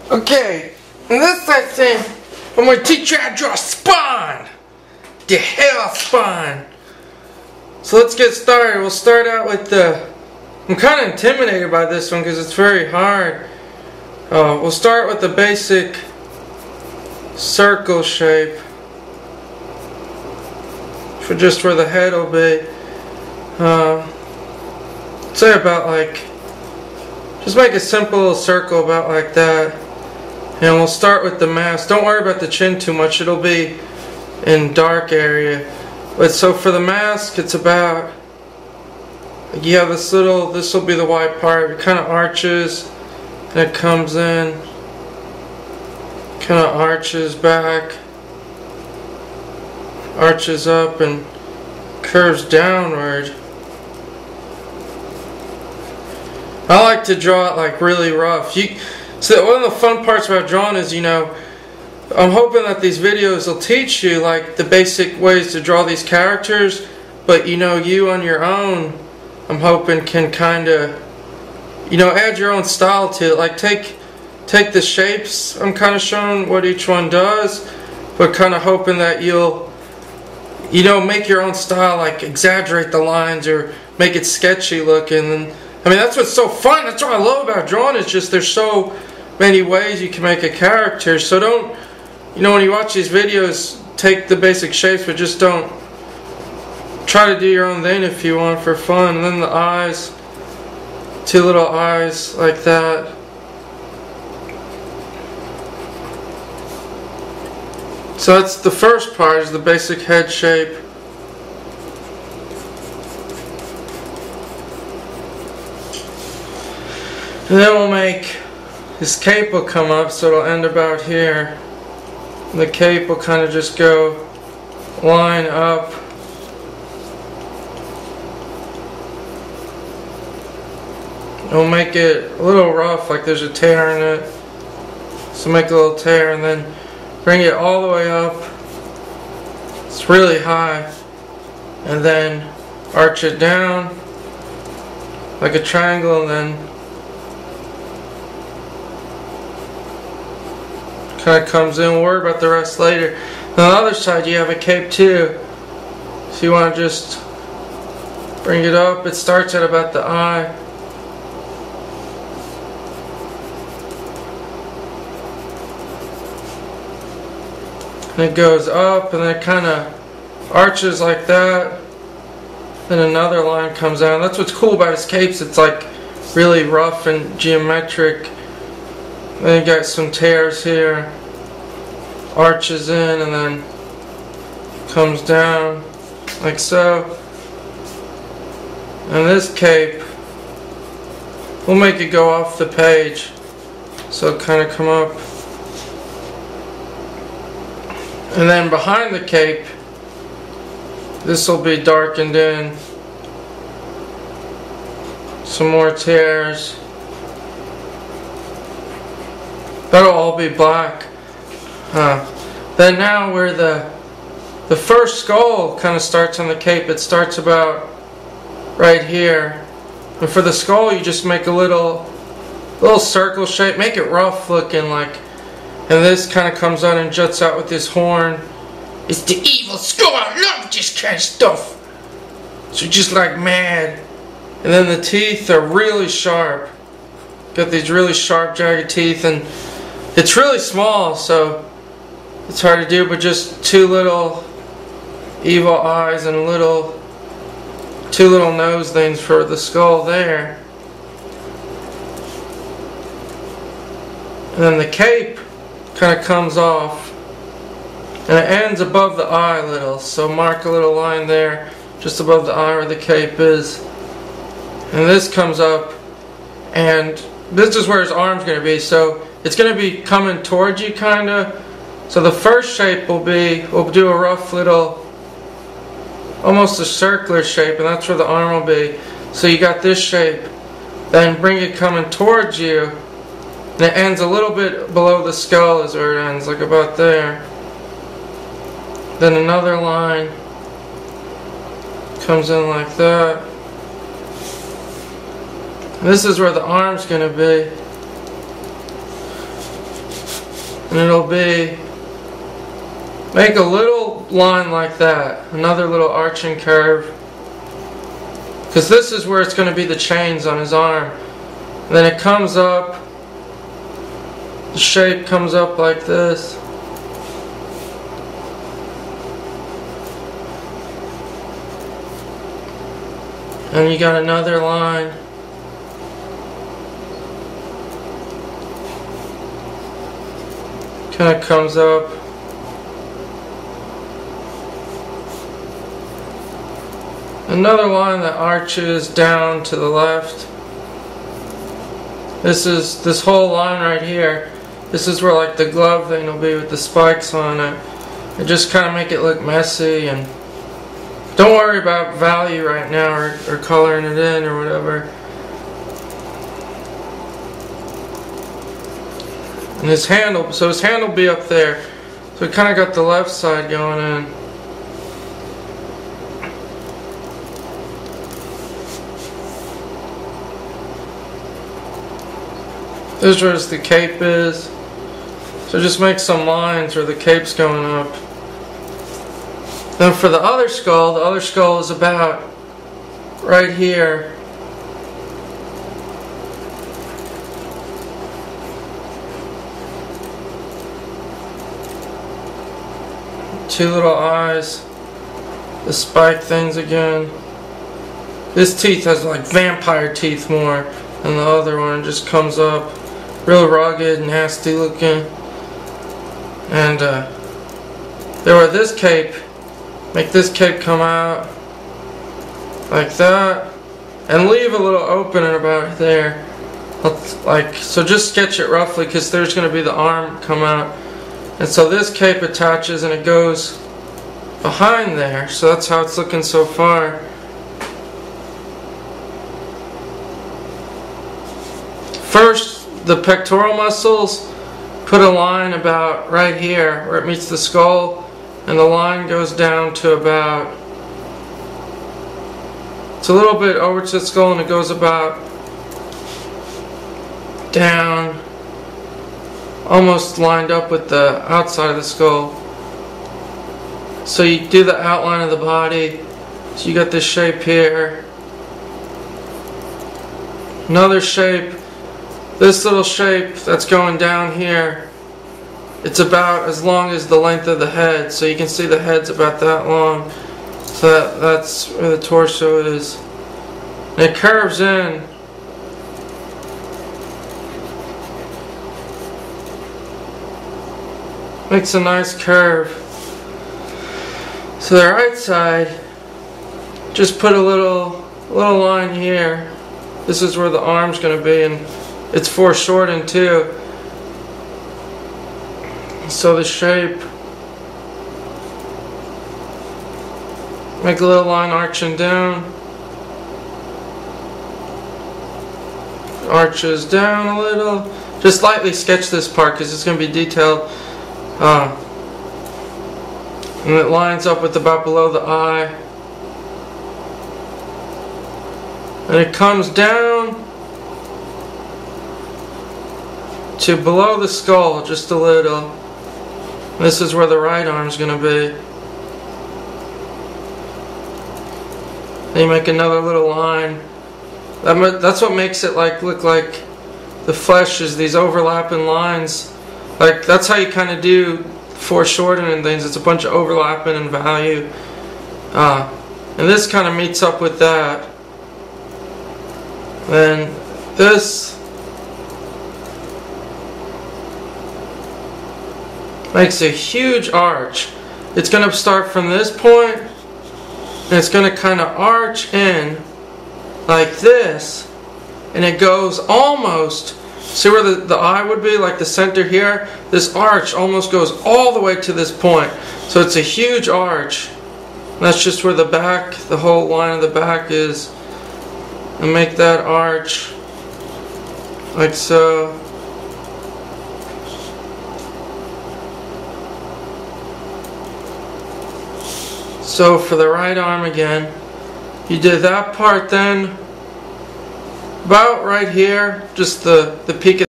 Okay, in this lesson, I'm going to teach you how to draw a spine. The hell spine. So let's get started. We'll start out with the... I'm kind of intimidated by this one because it's very hard. We'll start with the basic circle shape. For just where the head will be. Say about like... Just make a simple little circle about like that. And we'll start with the mask. Don't worry about the chin too much. It'll be in dark area. But so for the mask, it's about... You have this little... This will be the white part. It kind of arches. And it comes in. Kind of arches back. Arches up and curves downward. I like to draw it like really rough. So one of the fun parts about drawing is, you know, I'm hoping that these videos will teach you like the basic ways to draw these characters, but you know, you on your own, I'm hoping can kind of, you know, add your own style to it. Like take the shapes, I'm kind of showing what each one does, but kind of hoping that you'll, you know, make your own style, like exaggerate the lines or make it sketchy looking. And I mean, that's what's so fun. That's what I love about drawing. It's just there's so many ways you can make a character. So don't, you know, when you watch these videos, take the basic shapes, but just don't try to do your own thing if you want for fun. And then the eyes, two little eyes like that. So that's the first part, is the basic head shape. And then we'll make, his cape will come up, so it'll end about here. And the cape will kind of just go line up. And we'll make it a little rough, like there's a tear in it. So make a little tear and then bring it all the way up. It's really high. And then arch it down like a triangle, and then kind of comes in. We'll worry about the rest later. On the other side you have a cape too. So you want to just bring it up. It starts at about the eye. And it goes up and then it kind of arches like that. Then another line comes out. That's what's cool about his capes. It's like really rough and geometric. Then you got some tears here, arches in, and then comes down like so. And this cape, we'll make it go off the page, so it'll kind of come up. And then behind the cape, this will be darkened in. Some more tears. That'll all be black. Then now where the first skull kind of starts on the cape, it starts about right here. And for the skull you just make a little circle shape, make it rough looking like, and this kind of comes on and juts out with this horn. It's the evil skull. I love this kind of stuff. So just like mad. And then the teeth are really sharp. Got these really sharp jagged teeth, and it's really small, so it's hard to do, but just two little evil eyes and two little nose things for the skull there. And then the cape kind of comes off, and it ends above the eye a little, so mark a little line there, just above the eye where the cape is. And this comes up, and this is where his arm's going to be, so it's going to be coming towards you kind of. So the first shape will be, we'll do a rough little, almost a circular shape, and that's where the arm will be. So you got this shape, then bring it coming towards you, and it ends a little bit below the skull is where it ends, like about there. Then another line comes in like that. This is where the arm's going to be. And it'll be, make a little line like that, another little arching curve, because this is where it's going to be the chains on his arm. And then it comes up, the shape comes up like this. And you got another line. Kind of comes up. Another line that arches down to the left. This whole line right here. This is where like the glove thing will be with the spikes on it. It just kind of make it look messy, and don't worry about value right now or coloring it in or whatever. And his handle, so his hand will be up there. So we kind of got the left side going in. This is where the cape is. So just make some lines where the cape's going up. Then for the other skull is about right here. Two little eyes. The spike things again. This teeth has like vampire teeth more than the other one. It just comes up real rugged, nasty looking. And there were this cape. Make this cape come out like that, and leave a little opening about there. Like, so just sketch it roughly, because there's going to be the arm come out. And so this cape attaches and it goes behind there. So that's how it's looking so far. First, the pectoral muscles, put a line about right here where it meets the skull. And the line goes down to about, it's a little bit over to the skull, and it goes about down, almost lined up with the outside of the skull. So you do the outline of the body. So you got this shape here. Another shape. This little shape that's going down here. It's about as long as the length of the head, so you can see the head's about that long. So that's where the torso is. And it curves in. Makes a nice curve. So the right side, just put a little line here. This is where the arm's going to be, and it's foreshortened too. So the shape, make a little line arching down, arches down a little. Just lightly sketch this part because it's going to be detailed. And it lines up with about below the eye. And it comes down to below the skull just a little. This is where the right arm's going to be. Then you make another little line. That's what makes it look like the flesh is these overlapping lines. Like, that's how you kind of do foreshortening and things. It's a bunch of overlapping in value. And this kind of meets up with that. Then this makes a huge arch. It's going to start from this point, and it's going to kind of arch in like this, and it goes almost, see where the eye would be, like the center here? This arch almost goes all the way to this point. So it's a huge arch. And that's just where the back, the whole line of the back is. And make that arch like so. So for the right arm again, you did that part, then about right here, just the peak of